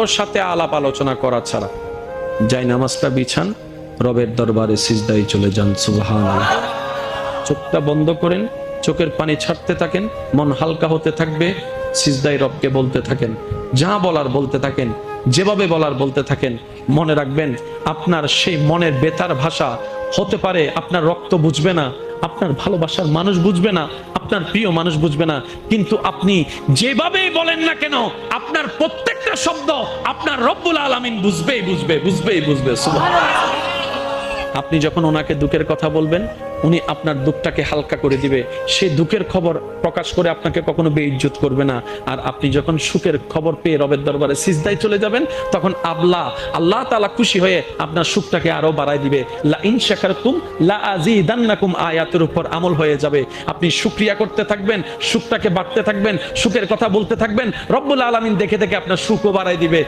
ওর সাথে আলাপ আলোচনা করা ছাড়া যাই নামাজটা বিছান, রবের দরবারে সিজদায় চলে যান। সুবহানাল্লাহ। চোখটা বন্ধ করেন, চোখের পানি ছাড়তে থাকেন, মন হালকা হতে থাকবে, সিজদায় রবকে বলতে থাকেন, যা বলার বলতে থাকেন, যেভাবে বলার বলতে থাকেন। মনে রাখবেন, আপনার সেই মনের বেতার ভাষা হতে পারে আপনার রক্ত বুঝবে না, আপনার ভালোবাসার মানুষ বুঝবে না, আপনার প্রিয় মানুষ বুঝবে না, কিন্তু আপনি যেভাবেই বলেন না কেন, আপনার প্রত্যেকটা শব্দ আপনার রব্বুল আলামিন বুঝবেই বুঝবে। সুবহানাল্লাহ। আপনি যখন ওনাকে দুঃখের কথা বলবেন, উনি আপনার দুঃখটাকে হালকা করে দিবে। সেই দুঃখের খবর প্রকাশ করে আপনাকে কখনো বেইজ্জত করবে না। আর আপনি যখন সুখের খবর পেয়ে রবের দরবারে সিজদায় চলে যাবেন, তখন আল্লাহ তাআলা খুশি হয়ে আপনার সুখটাকে আরো বাড়ায় দিবে। লা ইন শাকারতুম লা আযীদান্নাকুম আয়াতের উপর আমল হয়ে যাবে। আপনি শুকরিয়া করতে থাকবেন, সুখটাকে বাড়তে থাকবেন, সুখের কথা বলতে থাকবেন, রব্বুল আলামিন দেখে দেখে আপনার সুখও বাড়ায় দিবে।